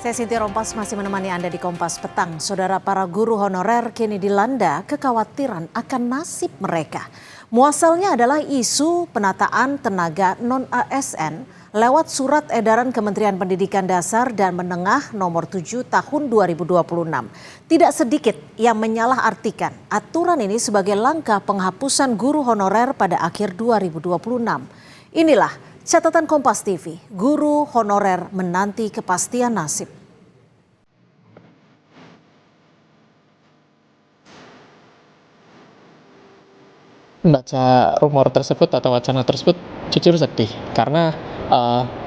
Saya Sinti Rompas masih menemani Anda di Kompas Petang. Saudara, para guru honorer kini dilanda kekhawatiran akan nasib mereka. Muasalnya adalah isu penataan tenaga non-ASN lewat surat edaran Kementerian Pendidikan Dasar dan Menengah nomor 7 tahun 2026. Tidak sedikit yang menyalahartikan aturan ini sebagai langkah penghapusan guru honorer pada akhir 2026. Inilah catatan Kompas TV, guru honorer menanti kepastian nasib. Baca rumor tersebut atau wacana tersebut jujur sedih karena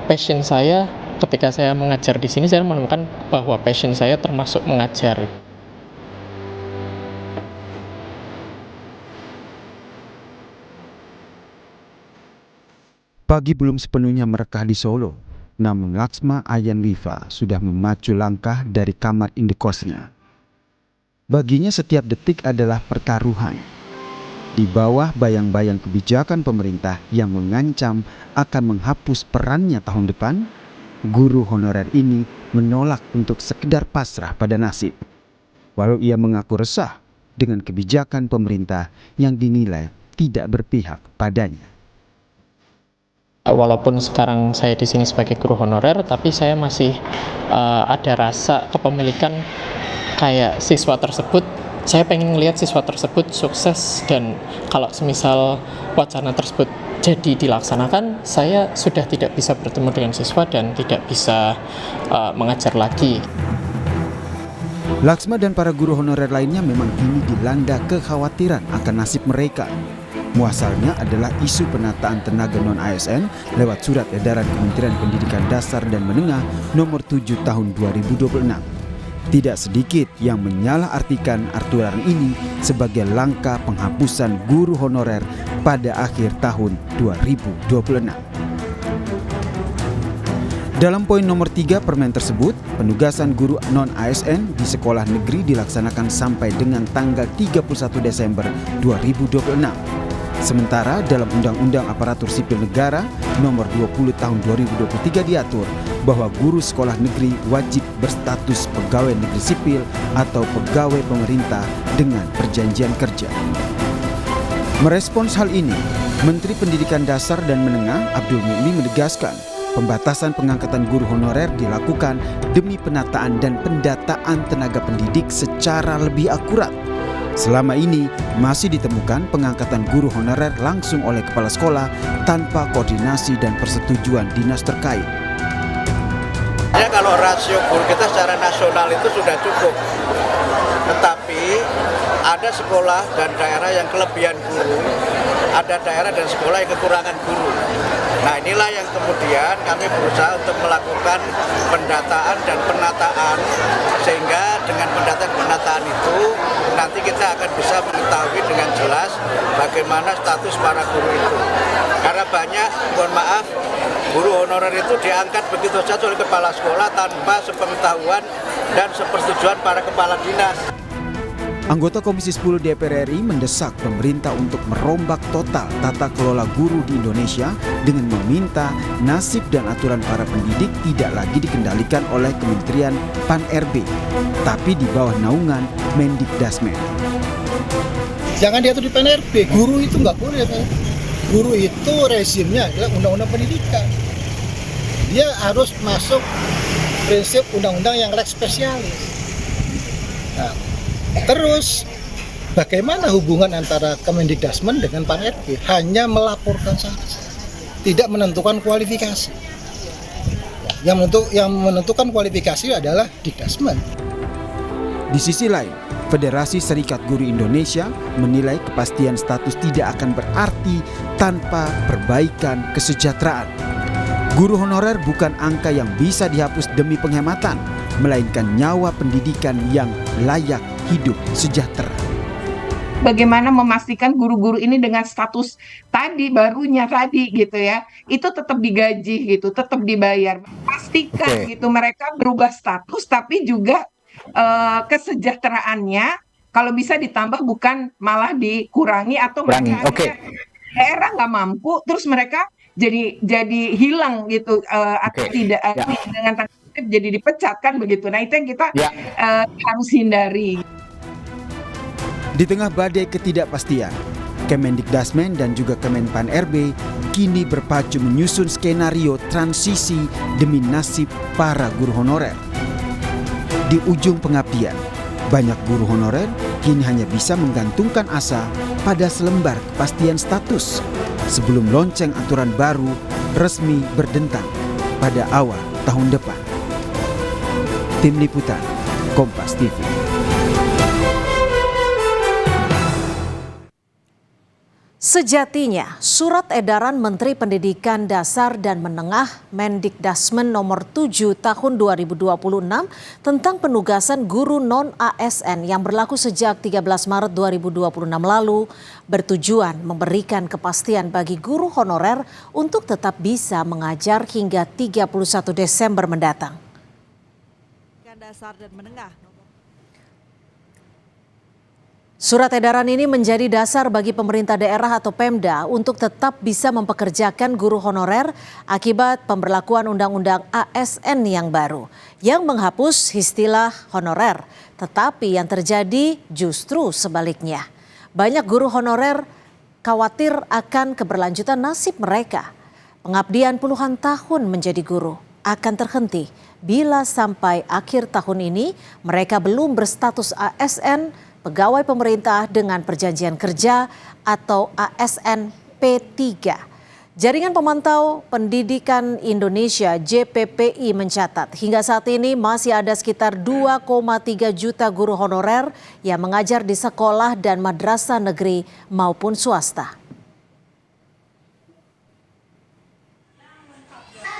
passion saya ketika saya mengajar di sini, saya menemukan bahwa passion saya termasuk mengajar. Pagi belum sepenuhnya merekah di Solo, namun Laksma Ayan Wifa sudah memacu langkah dari kamar indekosnya. Baginya setiap detik adalah pertaruhan. Di bawah bayang-bayang kebijakan pemerintah yang mengancam akan menghapus perannya tahun depan, guru honorer ini menolak untuk sekedar pasrah pada nasib. Walau ia mengaku resah dengan kebijakan pemerintah yang dinilai tidak berpihak padanya. Walaupun sekarang saya di sini sebagai guru honorer, tapi saya masih ada rasa kepemilikan kayak siswa tersebut. Saya pengen ngelihat siswa tersebut sukses, dan kalau semisal wacana tersebut jadi dilaksanakan, saya sudah tidak bisa bertemu dengan siswa dan tidak bisa mengajar lagi. Laksma dan para guru honorer lainnya memang kini dilanda kekhawatiran akan nasib mereka. Muasalnya adalah isu penataan tenaga non-ASN lewat surat edaran Kementerian Pendidikan Dasar dan Menengah nomor 7 tahun 2026. Tidak sedikit yang menyalahartikan aturan ini sebagai langkah penghapusan guru honorer pada akhir tahun 2026. Dalam poin nomor 3 Permen tersebut, penugasan guru non-ASN di sekolah negeri dilaksanakan sampai dengan tanggal 31 Desember 2026. Sementara dalam Undang-Undang Aparatur Sipil Negara nomor 20 tahun 2023 diatur bahwa guru sekolah negeri wajib berstatus pegawai negeri sipil atau pegawai pemerintah dengan perjanjian kerja. Merespons hal ini, Menteri Pendidikan Dasar dan Menengah Abdul Mukmin menegaskan pembatasan pengangkatan guru honorer dilakukan demi penataan dan pendataan tenaga pendidik secara lebih akurat. Selama ini masih ditemukan pengangkatan guru honorer langsung oleh kepala sekolah tanpa koordinasi dan persetujuan dinas terkait. Ya, kalau rasio guru kita secara nasional itu sudah cukup, tetapi ada sekolah dan daerah yang kelebihan guru, ada daerah dan sekolah yang kekurangan guru. Nah, inilah yang kemudian kami berusaha untuk melakukan pendataan dan penataan, sehingga dengan pendataan itu nanti kita akan bisa mengetahui dengan jelas bagaimana status para guru itu. Karena banyak, mohon maaf, guru honorer itu diangkat begitu saja oleh kepala sekolah tanpa sepengetahuan dan sepersetujuan para kepala dinas. Anggota Komisi 10 DPR RI mendesak pemerintah untuk merombak total tata kelola guru di Indonesia dengan meminta nasib dan aturan para pendidik tidak lagi dikendalikan oleh Kementerian Pan-RB, tapi di bawah naungan Mendikdasmen. Jangan diatur di Pan-RB, guru itu nggak boleh. Guru itu rezimnya adalah Undang-Undang Pendidikan. Dia harus masuk prinsip undang-undang yang lex spesialis. Nah, terus bagaimana hubungan antara Kemendikdasmen dengan Pan-RB? Hanya melaporkan saja, tidak menentukan kualifikasi. Yang menentukan kualifikasi adalah Dikdasmen. Di sisi lain, Federasi Serikat Guru Indonesia menilai kepastian status tidak akan berarti tanpa perbaikan kesejahteraan. Guru honorer bukan angka yang bisa dihapus demi penghematan, melainkan nyawa pendidikan yang layak hidup sejahtera. Bagaimana memastikan guru-guru ini dengan status barunya tadi gitu ya, itu tetap digaji gitu, tetap dibayar. Pastikan gitu mereka berubah status, tapi juga kesejahteraannya kalau bisa ditambah, bukan malah dikurangi atau mereka daerah nggak mampu terus mereka jadi hilang gitu atau tidak dengan tanda kutip jadi dipecat kan begitu. Nah itu yang kita Ya. harus hindari. Di tengah badai ketidakpastian, Kemendikdasmen dan juga Kemenpan RB kini berpacu menyusun skenario transisi demi nasib para guru honorer. Di ujung pengabdian, banyak guru honorer kini hanya bisa menggantungkan asa pada selembar kepastian status sebelum lonceng aturan baru resmi berdentang pada awal tahun depan. Tim Liputan, Kompas TV. Sejatinya, surat edaran Menteri Pendidikan Dasar dan Menengah Mendikdasmen nomor 7 tahun 2026 tentang penugasan guru non-ASN yang berlaku sejak 13 Maret 2026 lalu bertujuan memberikan kepastian bagi guru honorer untuk tetap bisa mengajar hingga 31 Desember mendatang. Dasar dan Menengah. Surat edaran ini menjadi dasar bagi pemerintah daerah atau Pemda untuk tetap bisa mempekerjakan guru honorer akibat pemberlakuan Undang-Undang ASN yang baru yang menghapus istilah honorer. Tetapi yang terjadi justru sebaliknya. Banyak guru honorer khawatir akan keberlanjutan nasib mereka. Pengabdian puluhan tahun menjadi guru akan terhenti bila sampai akhir tahun ini mereka belum berstatus ASN pegawai pemerintah dengan perjanjian kerja atau ASN P3. Jaringan Pemantau Pendidikan Indonesia JPPI mencatat hingga saat ini masih ada sekitar 2,3 juta guru honorer yang mengajar di sekolah dan madrasah negeri maupun swasta.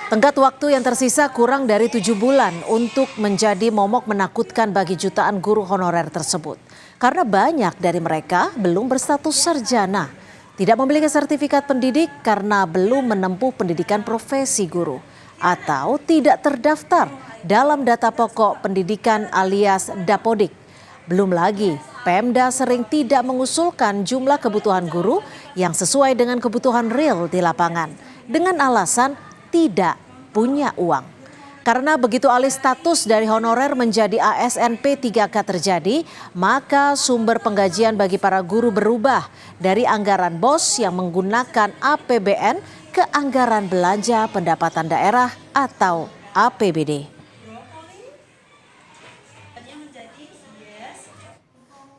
Tenggat waktu yang tersisa kurang dari 7 bulan untuk menjadi momok menakutkan bagi jutaan guru honorer tersebut. Karena banyak dari mereka belum berstatus sarjana, tidak memiliki sertifikat pendidik karena belum menempuh pendidikan profesi guru, atau tidak terdaftar dalam data pokok pendidikan alias Dapodik. Belum lagi, Pemda sering tidak mengusulkan jumlah kebutuhan guru yang sesuai dengan kebutuhan real di lapangan, dengan alasan tidak punya uang. Karena begitu alih status dari honorer menjadi ASN P3K terjadi, maka sumber penggajian bagi para guru berubah dari anggaran BOS yang menggunakan APBN ke anggaran belanja pendapatan daerah atau APBD.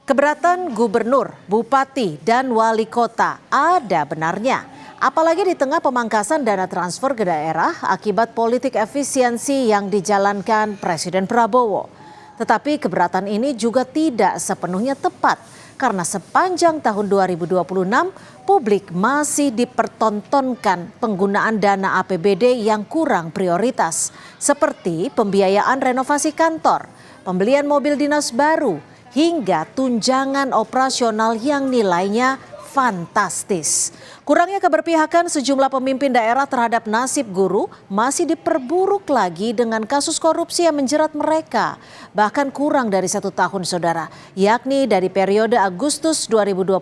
Keberatan gubernur, bupati, dan wali kota ada benarnya. Apalagi di tengah pemangkasan dana transfer ke daerah akibat politik efisiensi yang dijalankan Presiden Prabowo. Tetapi keberatan ini juga tidak sepenuhnya tepat karena sepanjang tahun 2026 publik masih dipertontonkan penggunaan dana APBD yang kurang prioritas seperti pembiayaan renovasi kantor, pembelian mobil dinas baru, hingga tunjangan operasional yang nilainya fantastis. Kurangnya keberpihakan sejumlah pemimpin daerah terhadap nasib guru masih diperburuk lagi dengan kasus korupsi yang menjerat mereka. Bahkan kurang dari 1 tahun saudara, yakni dari periode Agustus 2025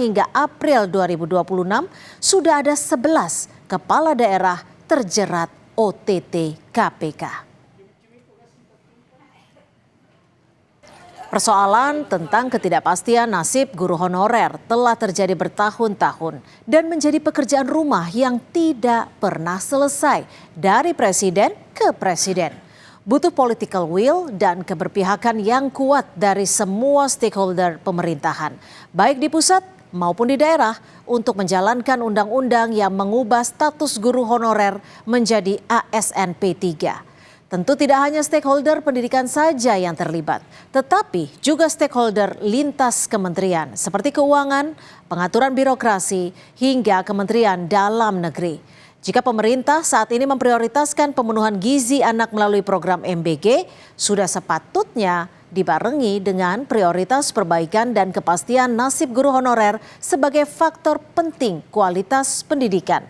hingga April 2026 sudah ada 11 kepala daerah terjerat OTT KPK. Persoalan tentang ketidakpastian nasib guru honorer telah terjadi bertahun-tahun dan menjadi pekerjaan rumah yang tidak pernah selesai dari presiden ke presiden. Butuh political will dan keberpihakan yang kuat dari semua stakeholder pemerintahan, baik di pusat maupun di daerah, untuk menjalankan undang-undang yang mengubah status guru honorer menjadi ASN P3. Tentu tidak hanya stakeholder pendidikan saja yang terlibat, tetapi juga stakeholder lintas kementerian seperti keuangan, pengaturan birokrasi, hingga Kementerian Dalam Negeri. Jika pemerintah saat ini memprioritaskan pemenuhan gizi anak melalui program MBG, sudah sepatutnya dibarengi dengan prioritas perbaikan dan kepastian nasib guru honorer sebagai faktor penting kualitas pendidikan.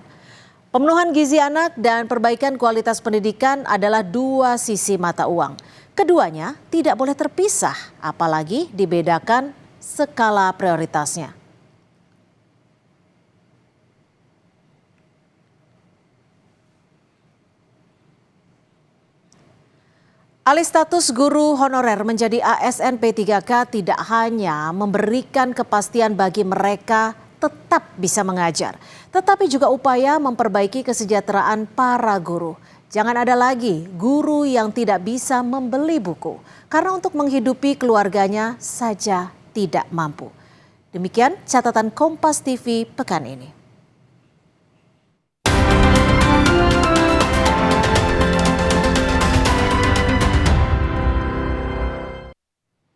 Pemenuhan gizi anak dan perbaikan kualitas pendidikan adalah dua sisi mata uang. Keduanya tidak boleh terpisah, apalagi dibedakan skala prioritasnya. Alih status guru honorer menjadi ASN P3K tidak hanya memberikan kepastian bagi mereka tetap bisa mengajar, tetapi juga upaya memperbaiki kesejahteraan para guru. Jangan ada lagi guru yang tidak bisa membeli buku karena untuk menghidupi keluarganya saja tidak mampu. Demikian catatan Kompas TV pekan ini.